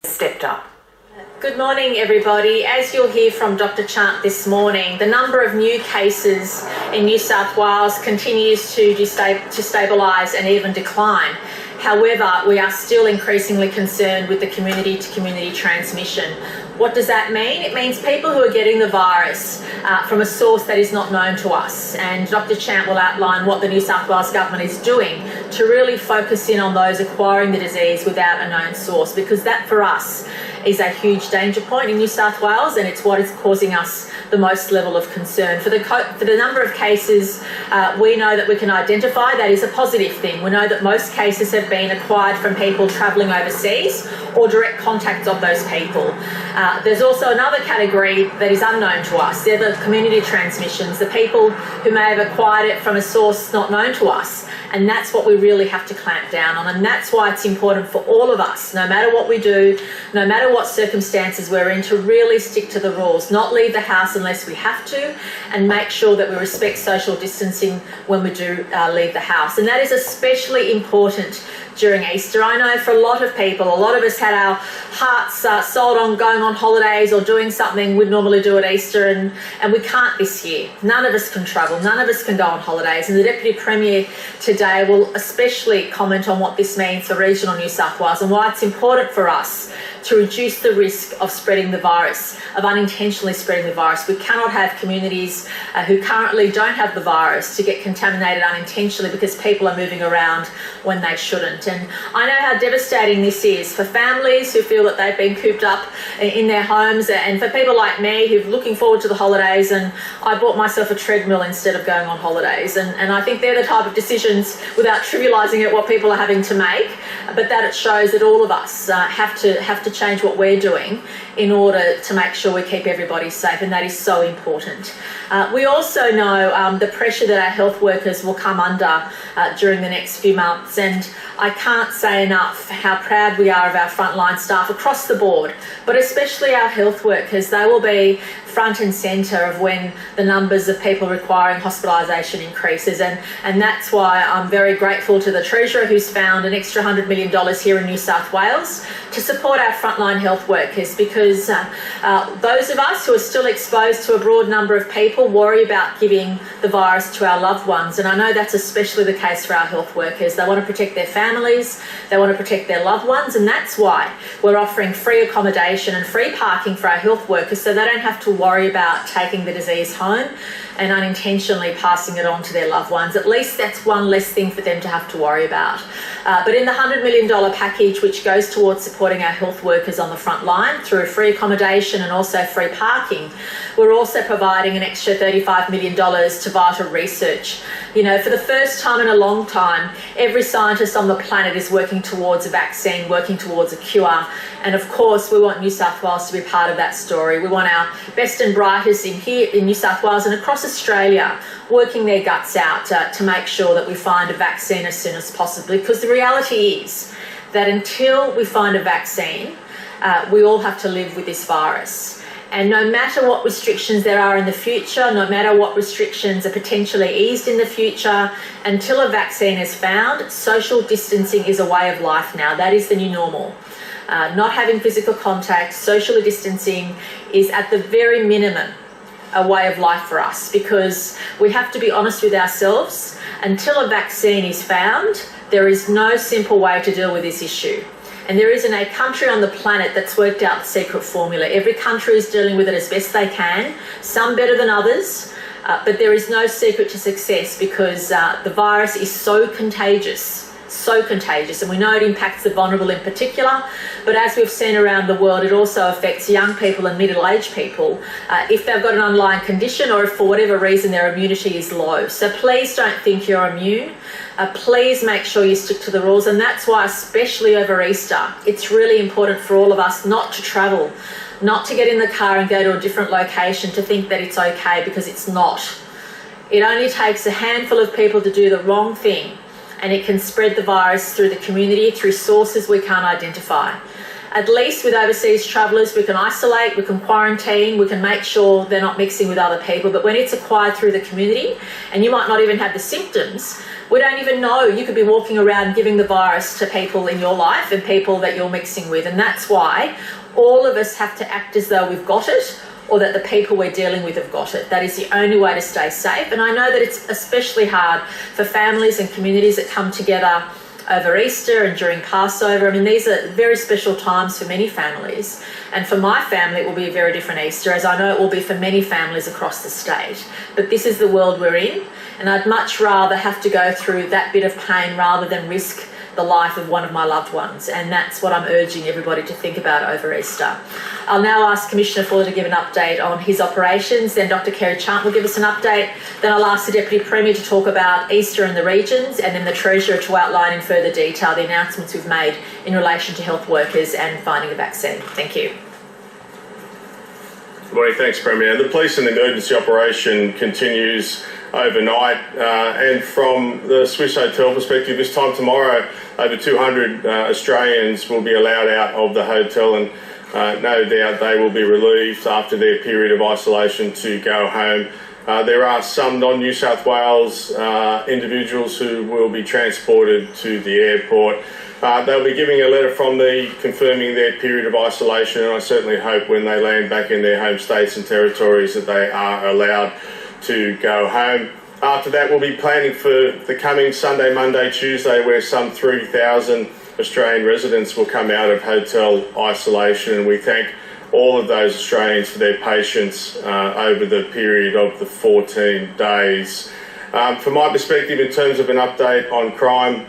stepped up. Good morning, everybody. As you'll hear from Dr. Chant this morning, the number of new cases in New South Wales continues to stabilise and even decline. However, we are still increasingly concerned with the community-to-community transmission. What does that mean? It means people who are getting the virus from a source that is not known to us. And Dr. Chant will outline what the New South Wales Government is doing to really focus in on those acquiring the disease without a known source, because that for us is a huge danger point in New South Wales, and it's what is causing us the most level of concern. For the number of cases we know that we can identify, that is a positive thing. We know that most cases have been acquired from people travelling overseas or direct contacts of those people. There's also another category that is unknown to us. They're the community transmissions, the people who may have acquired it from a source not known to us. And that's what we really have to clamp down on. And that's why it's important for all of us, no matter what we do, no matter what circumstances we're in, to really stick to the rules, not leave the house unless we have to, and make sure that we respect social distancing when we do leave the house. And that is especially important during Easter. I know for a lot of people, a lot of us had our hearts sold on going on holidays or doing something we'd normally do at Easter, and we can't this year. None of us can travel, none of us can go on holidays, and the Deputy Premier today will especially comment on what this means for regional New South Wales and why it's important for us to reduce the risk of spreading the virus, of unintentionally spreading the virus. We cannot have communities who currently don't have the virus to get contaminated unintentionally because people are moving around when they shouldn't. And I know how devastating this is for families who feel that they've been cooped up in their homes, and for people like me who are looking forward to the holidays, and I bought myself a treadmill instead of going on holidays. And I think they're the type of decisions, without trivialising it, what people are having to make, but that it shows that all of us have to change what we're doing in order to make sure we keep everybody safe, and that is so important. We also know the pressure that our health workers will come under during the next few months, and I can't say enough how proud we are of our frontline staff across the board, but especially our health workers. They will be front and centre of when the numbers of people requiring hospitalisation increases, and that's why I'm very grateful to the Treasurer, who's found an extra $100 million here in New South Wales to support our frontline health workers, because those of us who are still exposed to a broad number of people worry about giving the virus to our loved ones, and I know that's especially the case for our health workers. They want to protect their families, they want to protect their loved ones, and that's why we're offering free accommodation and free parking for our health workers, so they don't have to worry about taking the disease home and unintentionally passing it on to their loved ones. At least that's one less thing for them to have to worry about. But in the $100 million package, which goes towards supporting our health workers on the front line through free accommodation and also free parking, we're also providing an extra $35 million to vital research. You know, for the first time in a long time, every scientist on the planet is working towards a vaccine, working towards a cure. And of course, we want New South Wales to be part of that story. We want our best and brightest in New South Wales and across Australia working their guts out to make sure that we find a vaccine as soon as possible. Because the reality is that until we find a vaccine, we all have to live with this virus. And no matter what restrictions there are in the future, no matter what restrictions are potentially eased in the future, until a vaccine is found, social distancing is a way of life now. That is the new normal. Not having physical contact, socially distancing is at the very minimum a way of life for us, because we have to be honest with ourselves. Until a vaccine is found, there is no simple way to deal with this issue. And there isn't a country on the planet that's worked out the secret formula. Every country is dealing with it as best they can, some better than others, but there is no secret to success, because the virus is so contagious, and we know it impacts the vulnerable in particular, but as we've seen around the world, it also affects young people and middle-aged people if they've got an underlying condition or if for whatever reason their immunity is low. So please don't think you're immune. Please make sure you stick to the rules, and that's why, especially over Easter, it's really important for all of us not to travel, not to get in the car and go to a different location to think that it's okay, because it's not. It only takes a handful of people to do the wrong thing, and it can spread the virus through the community, through sources we can't identify. At least with overseas travellers, we can isolate, we can quarantine, we can make sure they're not mixing with other people. But when it's acquired through the community, and you might not even have the symptoms, We don't even know. You could be walking around giving the virus to people in your life and people that you're mixing with. And that's why all of us have to act as though we've got it, or that the people we're dealing with have got it. That is the only way to stay safe. And I know that it's especially hard for families and communities that come together over Easter and during Passover. I mean, these are very special times for many families. And for my family, it will be a very different Easter, as I know it will be for many families across the state. But this is the world we're in, and I'd much rather have to go through that bit of pain rather than risk the life of one of my loved ones. And that's what I'm urging everybody to think about over Easter. I'll now ask Commissioner Fuller to give an update on his operations, then Dr. Kerry will give us an update, then I'll ask the Deputy Premier to talk about Easter in the regions, and then the Treasurer to outline in further detail the announcements we've made in relation to health workers and finding a vaccine. Thank you. Good morning, thanks Premier. The police and emergency operation continues overnight, and from the Swiss Hotel perspective, this time tomorrow over 200 Australians will be allowed out of the hotel, and no doubt they will be relieved after their period of isolation to go home. There are some non-New South Wales individuals who will be transported to the airport. They'll be giving a letter from me confirming their period of isolation, and I certainly hope when they land back in their home states and territories that they are allowed to go home. After that, we'll be planning for the coming Sunday, Monday, Tuesday, where some 3,000 Australian residents will come out of hotel isolation, and we thank all of those Australians for their patience over the period of the 14 days. From my perspective, in terms of an update on crime,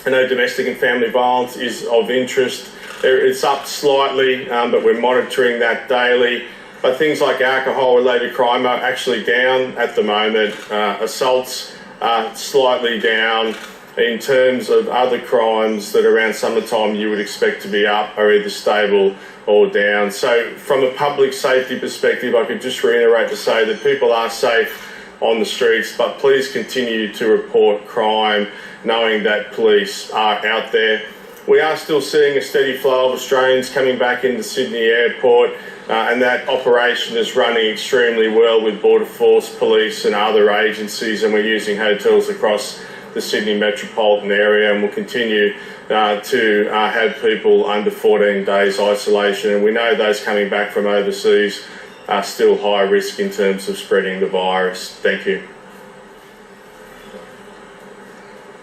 I know domestic and family violence is of interest. It's up slightly, but we're monitoring that daily. But things like alcohol-related crime are actually down at the moment. Assaults are slightly down. In terms of other crimes that around summertime you would expect to be up are either stable or down. So from a public safety perspective, I could just reiterate to say that people are safe on the streets, but please continue to report crime, knowing that police are out there. We are still seeing a steady flow of Australians coming back into Sydney Airport, and that operation is running extremely well with Border Force, police and other agencies, and we're using hotels across the Sydney metropolitan area, and we'll continue to have people under 14 days isolation. And we know those coming back from overseas are still high risk in terms of spreading the virus. Thank you.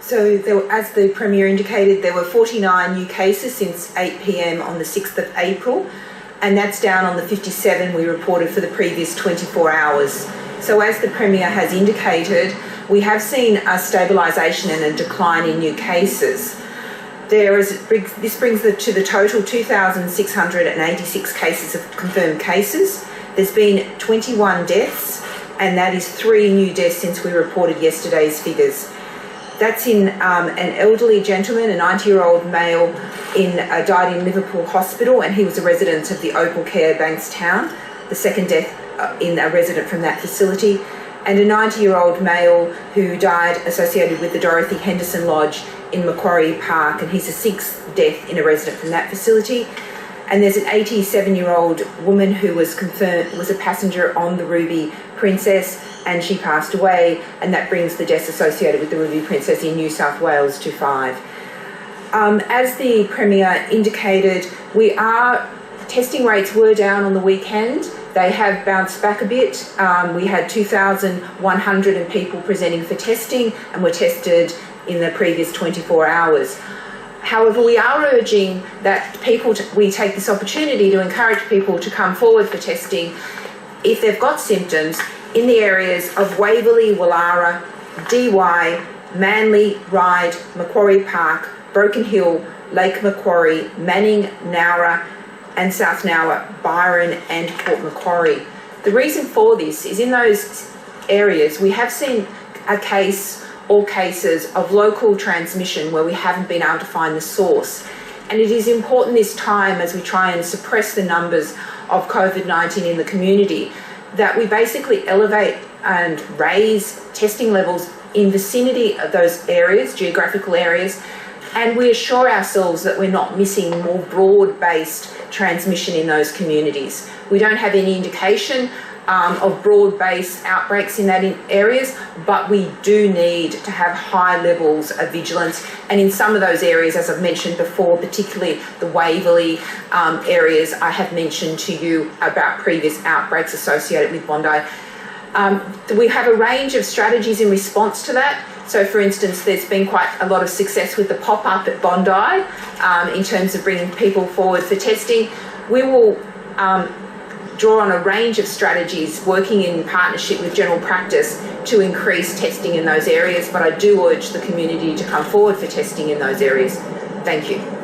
So, as the Premier indicated, there were 49 new cases since 8 p.m. on the 6th of April, and that's down on the 57 we reported for the previous 24 hours. So, as the Premier has indicated, we have seen a stabilisation and a decline in new cases. This brings to the total 2,686 cases of confirmed cases. There's been 21 deaths, and that is 3 new deaths since we reported yesterday's figures. That's in an elderly gentleman, a 90-year-old male, died in Liverpool Hospital, and he was a resident of the Opal Care Bankstown. The second death in a resident from that facility, and a 90-year-old male who died associated with the Dorothy Henderson Lodge in Macquarie Park, and he's the 6th death in a resident from that facility. And there's an 87-year-old woman who was confirmed was a passenger on the Ruby Princess, and she passed away, and that brings the deaths associated with the Ruby Princess in New South Wales to 5. As the Premier indicated, testing rates were down on the weekend. They have bounced back a bit. We had 2,100 people presenting for testing and were tested in the previous 24 hours. However, we are urging that we take this opportunity to encourage people to come forward for testing if they've got symptoms in the areas of Waverley, Wallara, Dee Why, Manly, Ryde, Macquarie Park, Broken Hill, Lake Macquarie, Manning, Nowra and South Nowra, Byron and Port Macquarie. The reason for this is in those areas we have seen a case or cases of local transmission where we haven't been able to find the source. And it is important this time, as we try and suppress the numbers of COVID-19 in the community, that we basically elevate and raise testing levels in vicinity of those areas, geographical areas, and we assure ourselves that we're not missing more broad-based transmission in those communities. We don't have any indication of broad-based outbreaks in that areas, but we do need to have high levels of vigilance. And in some of those areas, as I've mentioned before, particularly the Waverley areas, I have mentioned to you about previous outbreaks associated with Bondi. We have a range of strategies in response to that. So, for instance, there's been quite a lot of success with the pop-up at Bondi in terms of bringing people forward for testing. We will draw on a range of strategies working in partnership with general practice to increase testing in those areas, but I do urge the community to come forward for testing in those areas. Thank you.